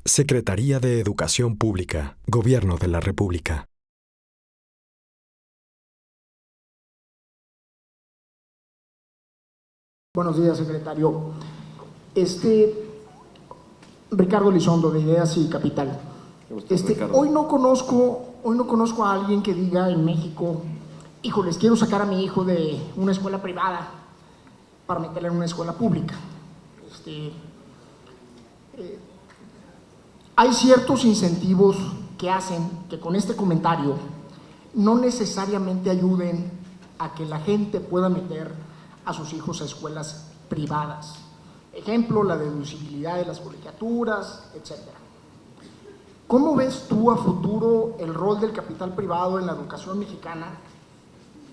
Secretaría de Educación Pública, Gobierno de la República. Buenos días, secretario. Ricardo Elizondo, de Ideas y Capital. Hoy no conozco a alguien que diga en México: híjoles, quiero sacar a mi hijo de una escuela privada para meterle en una escuela pública. Hay ciertos incentivos que hacen que con este comentario no necesariamente ayuden a que la gente pueda meter a sus hijos a escuelas privadas. Ejemplo, la deducibilidad de las colegiaturas, etc. ¿Cómo ves tú a futuro el rol del capital privado en la educación mexicana,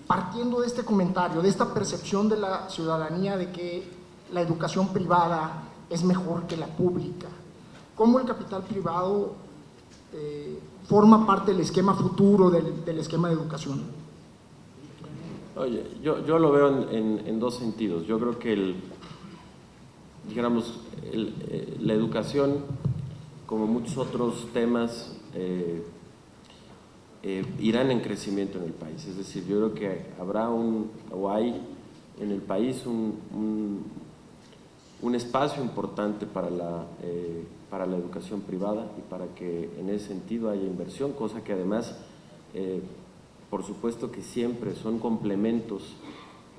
partiendo de este comentario, de esta percepción de la ciudadanía de que la educación privada es mejor que la pública? ¿Cómo el capital privado forma parte del esquema futuro del esquema de educación? Oye, yo lo veo en dos sentidos. Yo creo que la educación, como muchos otros temas, irán en crecimiento en el país. Es decir, yo creo que hay en el país un espacio importante para la educación privada y para que en ese sentido haya inversión, cosa que además, por supuesto que siempre son complementos.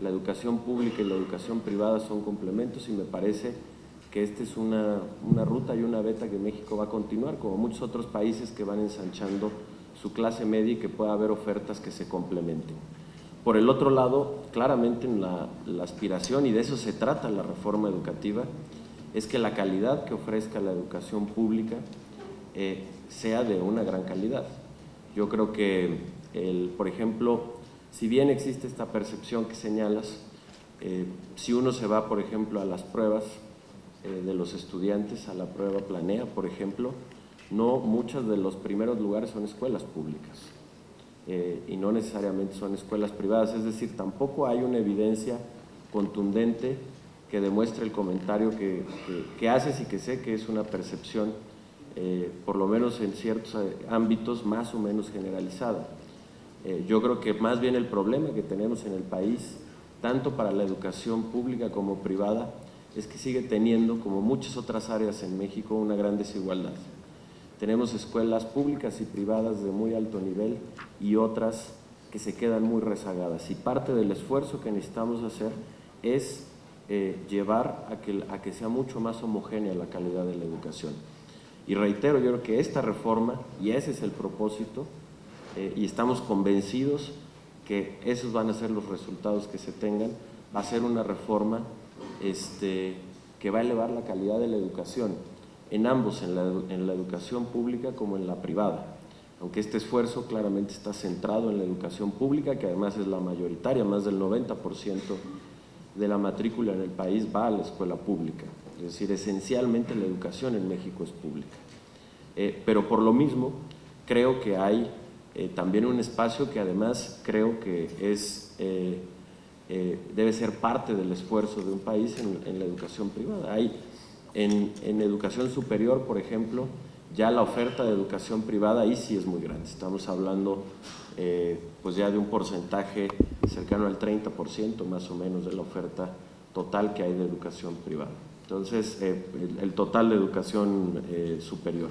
La educación pública y la educación privada son complementos, y me parece que esta es una ruta y una veta que México va a continuar, como muchos otros países que van ensanchando su clase media y que pueda haber ofertas que se complementen. Por el otro lado, claramente la aspiración, y de eso se trata la reforma educativa, es que la calidad que ofrezca la educación pública sea de una gran calidad. Yo creo que, por ejemplo, si bien existe esta percepción que señalas, si uno se va, por ejemplo, a las pruebas de los estudiantes, a la prueba Planea, por ejemplo, no muchos de los primeros lugares son escuelas públicas. Y no necesariamente son escuelas privadas, es decir, tampoco hay una evidencia contundente que demuestre el comentario que haces, y que sé que es una percepción, por lo menos en ciertos ámbitos, más o menos generalizada. Yo creo que más bien el problema que tenemos en el país, tanto para la educación pública como privada, es que sigue teniendo, como muchas otras áreas en México, una gran desigualdad. Tenemos escuelas públicas y privadas de muy alto nivel y otras que se quedan muy rezagadas, y parte del esfuerzo que necesitamos hacer es llevar a que sea mucho más homogénea la calidad de la educación. Y reitero, yo creo que esta reforma, y ese es el propósito, y estamos convencidos que esos van a ser los resultados que se tengan, va a ser una reforma que va a elevar la calidad de la educación, en ambos, en la educación pública como en la privada, aunque este esfuerzo claramente está centrado en la educación pública, que además es la mayoritaria. Más del 90% de la matrícula en el país va a la escuela pública, es decir, esencialmente la educación en México es pública. Pero por lo mismo, creo que hay también un espacio que además creo que debe ser parte del esfuerzo de un país en la educación privada. Hay en educación superior, por ejemplo, ya la oferta de educación privada ahí sí es muy grande. Estamos hablando pues ya de un porcentaje cercano al 30% más o menos de la oferta total que hay de educación privada. Entonces, el total de educación superior.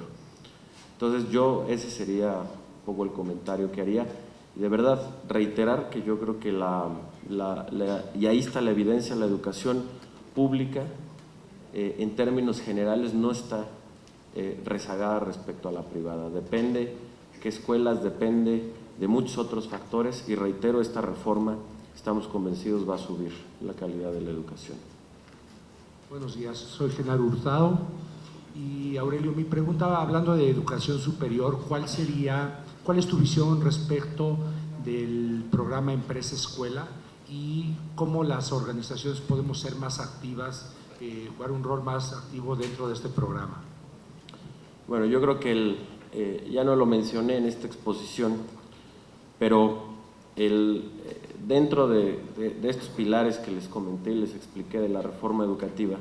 Entonces, ese sería un poco el comentario que haría. Y de verdad, reiterar que yo creo que y ahí está la evidencia, la educación pública, en términos generales, no está rezagada respecto a la privada. Depende qué escuelas, depende de muchos otros factores, y reitero, esta reforma, estamos convencidos, va a subir la calidad de la educación. Buenos días, soy Genaro Hurtado. Y Aurelio, mi pregunta, hablando de educación superior, ¿cuál es tu visión respecto del programa Empresa Escuela y cómo las organizaciones podemos ser más activas, jugar un rol más activo dentro de este programa? Bueno, yo creo que ya no lo mencioné en esta exposición, pero dentro de estos pilares que les comenté y les expliqué de la reforma educativa,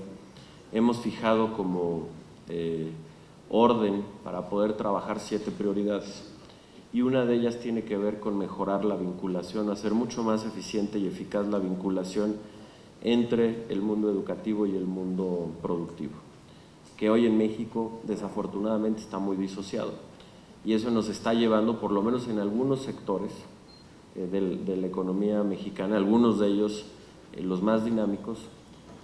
hemos fijado como orden para poder trabajar 7 prioridades. Y una de ellas tiene que ver con mejorar la vinculación, hacer mucho más eficiente y eficaz la vinculación entre el mundo educativo y el mundo productivo, que hoy en México desafortunadamente está muy disociado. Y eso nos está llevando, por lo menos en algunos sectores de la economía mexicana, algunos de ellos los más dinámicos,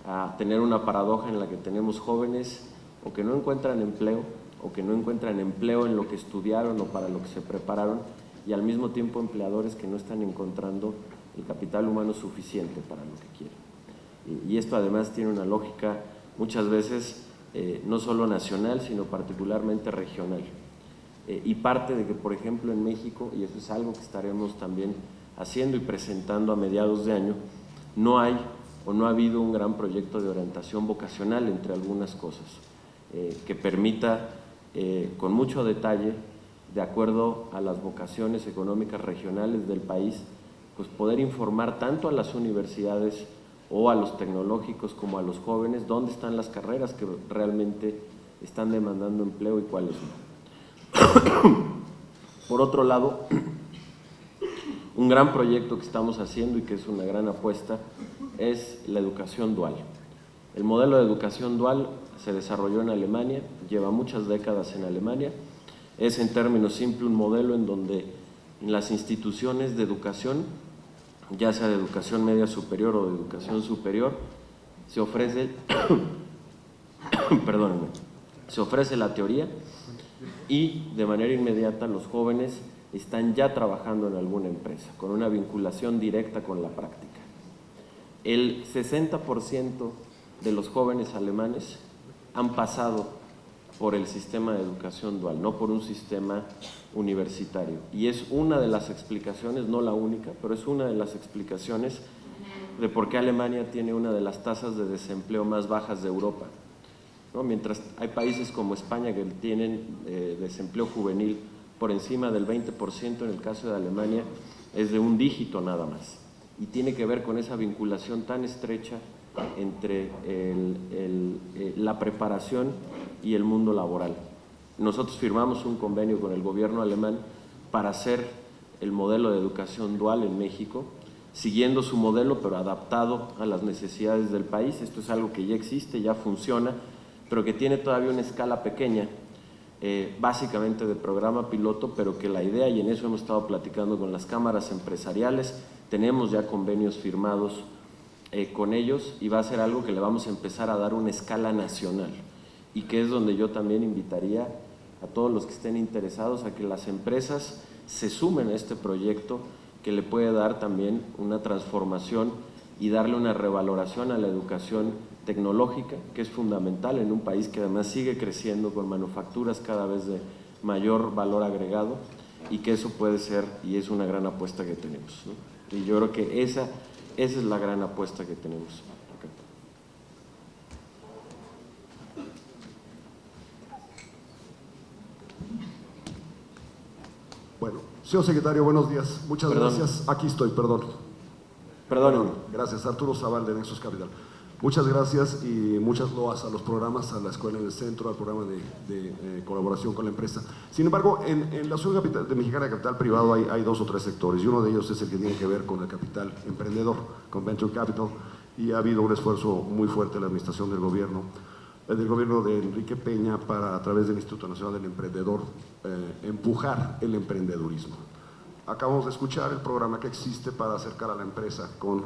a tener una paradoja en la que tenemos jóvenes o que no encuentran empleo, o que no encuentran empleo en lo que estudiaron o para lo que se prepararon, y al mismo tiempo empleadores que no están encontrando el capital humano suficiente para lo que quieren. Y esto además tiene una lógica muchas veces no solo nacional, sino particularmente regional. Y parte de que, por ejemplo, en México, y eso es algo que estaremos también haciendo y presentando a mediados de año, no hay o no ha habido un gran proyecto de orientación vocacional, entre algunas cosas, que permita con mucho detalle, de acuerdo a las vocaciones económicas regionales del país, pues poder informar tanto a las universidades o a los tecnológicos como a los jóvenes dónde están las carreras que realmente están demandando empleo y cuáles no. Por otro lado, un gran proyecto que estamos haciendo y que es una gran apuesta es la educación dual. El modelo de educación dual se desarrolló en Alemania, lleva muchas décadas en Alemania. Es, en términos simples, un modelo en donde en las instituciones de educación, ya sea de educación media superior o de educación superior, se ofrece, perdónenme, se ofrece la teoría y de manera inmediata los jóvenes están ya trabajando en alguna empresa, con una vinculación directa con la práctica. El 60% de los jóvenes alemanes han pasado por el sistema de educación dual, no por un sistema universitario. Y es una de las explicaciones, no la única, pero es una de las explicaciones de por qué Alemania tiene una de las tasas de desempleo más bajas de Europa, ¿no? Mientras hay países como España que tienen desempleo juvenil por encima del 20%, en el caso de Alemania es de un dígito nada más. Y tiene que ver con esa vinculación tan estrecha entre la preparación y el mundo laboral. Nosotros firmamos un convenio con el gobierno alemán para hacer el modelo de educación dual en México, siguiendo su modelo pero adaptado a las necesidades del país. Esto es algo que ya existe, ya funciona, pero que tiene todavía una escala pequeña, básicamente de programa piloto, pero que la idea, y en eso hemos estado platicando con las cámaras empresariales, tenemos ya convenios firmados con ellos, y va a ser algo que le vamos a empezar a dar una escala nacional, y que es donde yo también invitaría a todos los que estén interesados a que las empresas se sumen a este proyecto que le puede dar también una transformación y darle una revaloración a la educación tecnológica, que es fundamental en un país que además sigue creciendo con manufacturas cada vez de mayor valor agregado, y que eso puede ser y es una gran apuesta que tenemos, ¿no? Y yo creo que esa es la gran apuesta que tenemos acá. Bueno, señor secretario, buenos días. Muchas gracias. Aquí estoy, perdón. Perdónenme. Gracias, Arturo Zaval de Nexus Capital. Muchas gracias y muchas loas a los programas, a la Escuela en el Centro, al programa de colaboración con la empresa. Sin embargo, en la Asociación Mexicana de Capital Privado hay 2 o 3 sectores, y uno de ellos es el que tiene que ver con el capital emprendedor, con Venture Capital, y ha habido un esfuerzo muy fuerte de la administración del gobierno de Enrique Peña para, a través del Instituto Nacional del Emprendedor, empujar el emprendedurismo. Acabamos de escuchar el programa que existe para acercar a la empresa con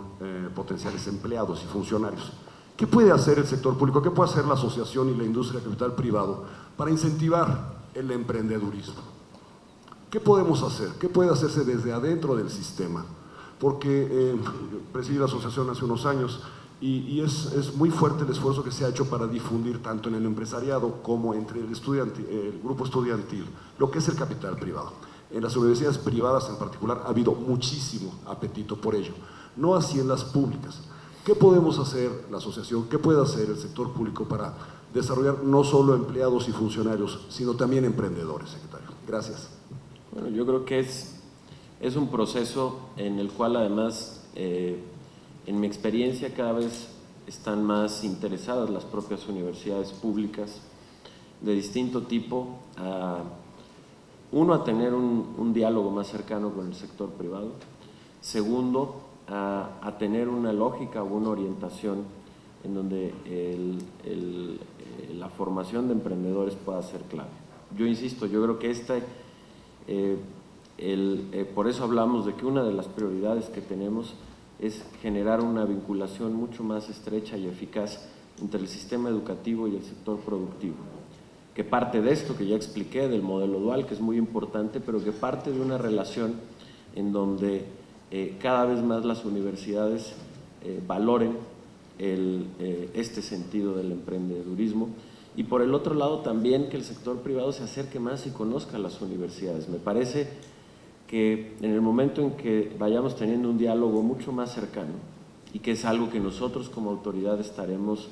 potenciales empleados y funcionarios. ¿Qué puede hacer el sector público? ¿Qué puede hacer la asociación y la industria de capital privado para incentivar el emprendedurismo? ¿Qué podemos hacer? ¿Qué puede hacerse desde adentro del sistema? Porque presidí la asociación hace unos años y es muy fuerte el esfuerzo que se ha hecho para difundir tanto en el empresariado como entre el grupo estudiantil lo que es el capital privado. En las universidades privadas en particular ha habido muchísimo apetito por ello, no así en las públicas. ¿Qué podemos hacer la asociación, qué puede hacer el sector público para desarrollar no solo empleados y funcionarios, sino también emprendedores, secretario? Gracias. Bueno, yo creo que es un proceso en el cual además, en mi experiencia, cada vez están más interesadas las propias universidades públicas de distinto tipo, uno, a tener un diálogo más cercano con el sector privado, segundo, a tener una lógica o una orientación en donde la formación de emprendedores pueda ser clave. Yo insisto, yo creo que por eso hablamos de que una de las prioridades que tenemos es generar una vinculación mucho más estrecha y eficaz entre el sistema educativo y el sector productivo, que parte de esto que ya expliqué, del modelo dual, que es muy importante, pero que parte de una relación en donde cada vez más las universidades valoren este sentido del emprendedurismo, y por el otro lado también que el sector privado se acerque más y conozca a las universidades. Me parece que en el momento en que vayamos teniendo un diálogo mucho más cercano, y que es algo que nosotros como autoridad estaremos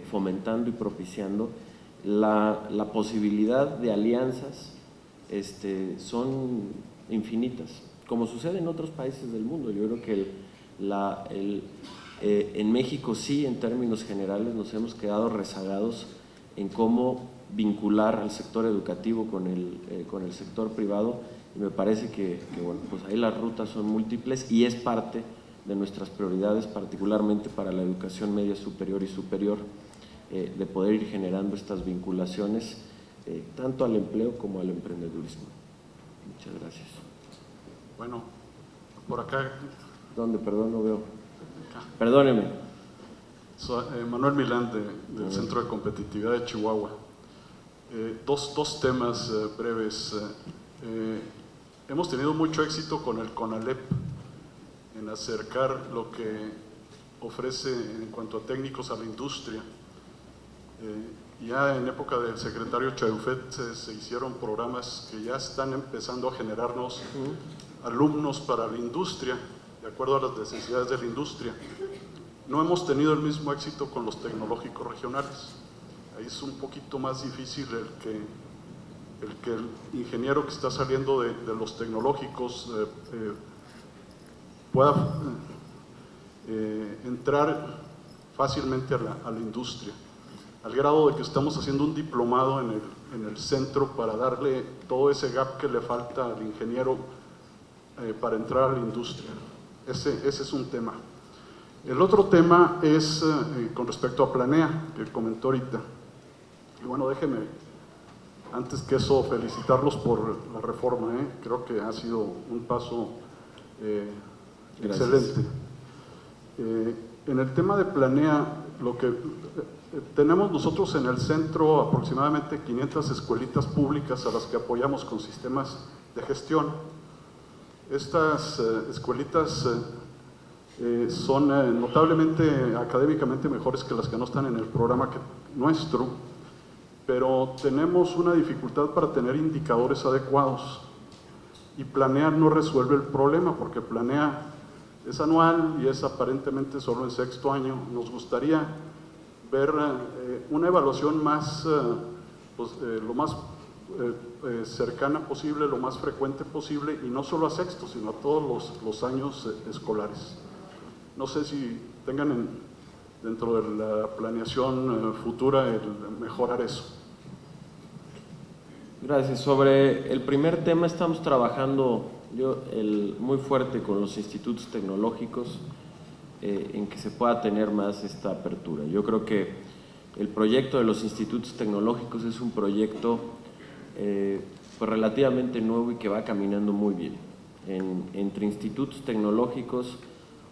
fomentando y propiciando, la posibilidad de alianzas son infinitas, como sucede en otros países del mundo. Yo creo que en México sí, en términos generales, nos hemos quedado rezagados en cómo vincular al sector educativo con el sector privado, y me parece que bueno, pues ahí las rutas son múltiples y es parte de nuestras prioridades, particularmente para la educación media superior y superior, de poder ir generando estas vinculaciones tanto al empleo como al emprendedurismo. Muchas gracias. Bueno, por acá. ¿Dónde? Perdón, no veo. Perdóneme. Soy Manuel Milán del Centro de Competitividad de Chihuahua. Dos temas breves. Hemos tenido mucho éxito con el CONALEP en acercar lo que ofrece en cuanto a técnicos a la industria. Ya en época del secretario Chaufet se hicieron programas que ya están empezando a generarnos alumnos para la industria, de acuerdo a las necesidades de la industria. No hemos tenido el mismo éxito con los tecnológicos regionales. Ahí es un poquito más difícil el que el ingeniero que está saliendo de los tecnológicos pueda entrar fácilmente a la industria, al grado de que estamos haciendo un diplomado en el centro para darle todo ese gap que le falta al ingeniero para entrar a la industria. Ese es un tema. El otro tema es con respecto a Planea, que comentó ahorita. Y bueno, déjenme, antes que eso, felicitarlos por la reforma. Creo que ha sido un paso excelente. En el tema de Planea, lo que tenemos nosotros en el centro aproximadamente 500 escuelitas públicas a las que apoyamos con sistemas de gestión. Estas escuelitas son notablemente académicamente mejores que las que no están en el programa nuestro, pero tenemos una dificultad para tener indicadores adecuados, y Planea no resuelve el problema, porque Planea es anual y es aparentemente solo en sexto año. Nos gustaría ver una evaluación más, lo más cercana posible, lo más frecuente posible, y no solo a sexto, sino a todos los años escolares. No sé si tengan dentro de la planeación futura el mejorar eso. Gracias. Sobre el primer tema, estamos trabajando muy fuerte con los institutos tecnológicos en que se pueda tener más esta apertura. Yo creo que el proyecto de los institutos tecnológicos es un proyecto pues relativamente nuevo y que va caminando muy bien. Entre institutos tecnológicos,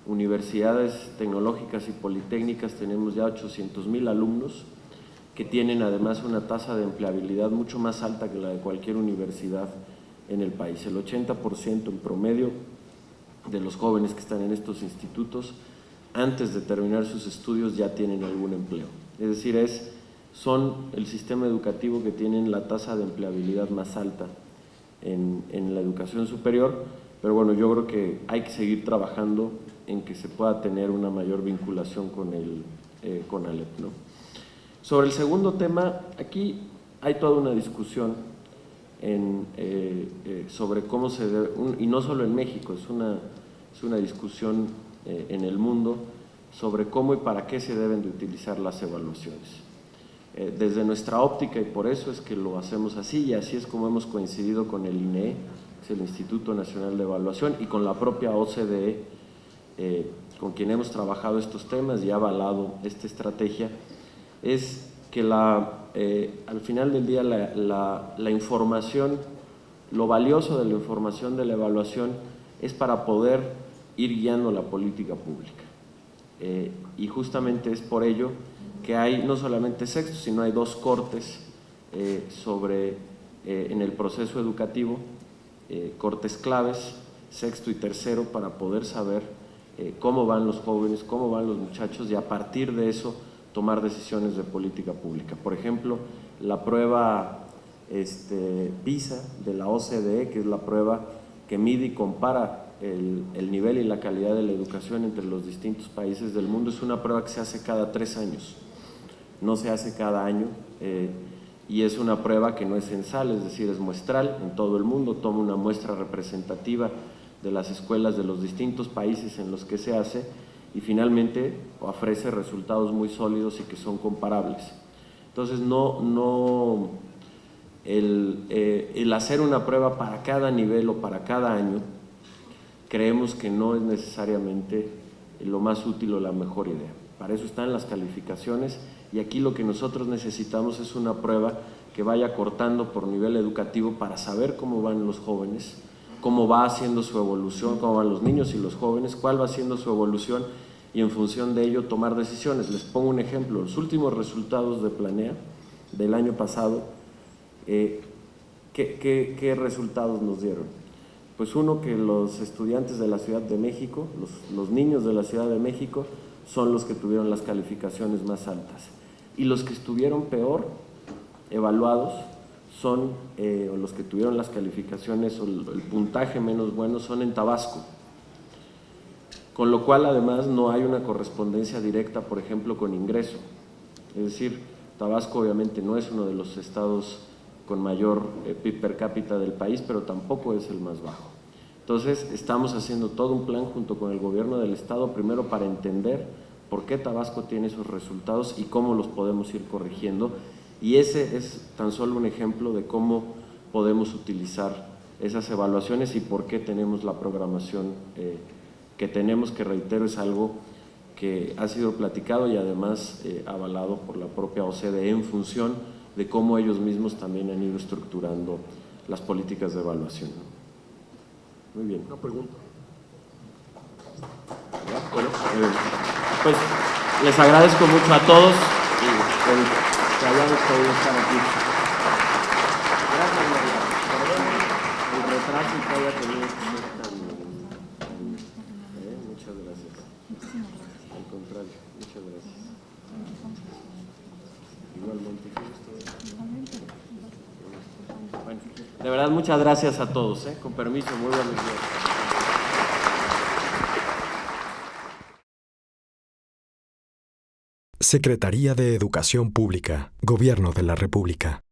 universidades tecnológicas y politécnicas tenemos ya 800,000 alumnos que tienen además una tasa de empleabilidad mucho más alta que la de cualquier universidad en el país. El 80% en promedio de los jóvenes que están en estos institutos, antes de terminar sus estudios, ya tienen algún empleo. Es decir, son el sistema educativo que tienen la tasa de empleabilidad más alta en la educación superior, pero bueno, yo creo que hay que seguir trabajando en que se pueda tener una mayor vinculación con el CONALEP, ¿no? Sobre el segundo tema, aquí hay toda una discusión sobre cómo se debe, y no solo en México, es una discusión en el mundo sobre cómo y para qué se deben de utilizar las evaluaciones. desde nuestra óptica, y por eso es que lo hacemos así, y así es como hemos coincidido con el INEE, que es el Instituto Nacional de Evaluación, y con la propia OCDE, con quien hemos trabajado estos temas y ha avalado esta estrategia, es que al final del día la información, lo valioso de la información de la evaluación es para poder ir guiando la política pública. Y justamente es por ello que hay no solamente sexto, sino hay 2 cortes en el proceso educativo, cortes claves, sexto y tercero, para poder saber cómo van los jóvenes, cómo van los muchachos, y a partir de eso tomar decisiones de política pública. Por ejemplo, la prueba PISA de la OCDE, que es la prueba que mide y compara el nivel y la calidad de la educación entre los distintos países del mundo, es una prueba que se hace cada 3 años, no se hace cada año, y es una prueba que no es censal, es decir, es muestral en todo el mundo, toma una muestra representativa de las escuelas de los distintos países en los que se hace, y finalmente ofrece resultados muy sólidos y que son comparables. Entonces, el hacer una prueba para cada nivel o para cada año, creemos que no es necesariamente lo más útil o la mejor idea. Para eso están las calificaciones, y aquí lo que nosotros necesitamos es una prueba que vaya cortando por nivel educativo para saber cómo van los jóvenes, cómo va haciendo su evolución, cómo van los niños y los jóvenes, cuál va haciendo su evolución, y en función de ello tomar decisiones. Les pongo un ejemplo: los últimos resultados de Planea del año pasado, ¿qué resultados nos dieron? Pues uno, que los estudiantes de la Ciudad de México, los niños de la Ciudad de México, son los que tuvieron las calificaciones más altas, y los que estuvieron peor evaluados son, o los que tuvieron las calificaciones o el puntaje menos bueno, son en Tabasco, con lo cual además no hay una correspondencia directa, por ejemplo, con ingreso. Es decir, Tabasco obviamente no es uno de los estados con mayor PIB per cápita del país, pero tampoco es el más bajo. Entonces, estamos haciendo todo un plan junto con el gobierno del estado, primero para entender por qué Tabasco tiene esos resultados y cómo los podemos ir corrigiendo, y ese es tan solo un ejemplo de cómo podemos utilizar esas evaluaciones y por qué tenemos la programación que tenemos, que reitero es algo que ha sido platicado y además avalado por la propia OCDE en función de cómo ellos mismos también han ido estructurando las políticas de evaluación. Muy bien. Una pregunta. Bueno, pues les agradezco mucho a todos y que hayamos podido estar aquí. Gracias, María. Perdón el retraso que haya tenido que ser tan muchas gracias. Al contrario, muchas gracias. Igualmente. Bueno, de verdad, muchas gracias a todos. Con permiso, muy buenos días. Secretaría de Educación Pública, Gobierno de la República.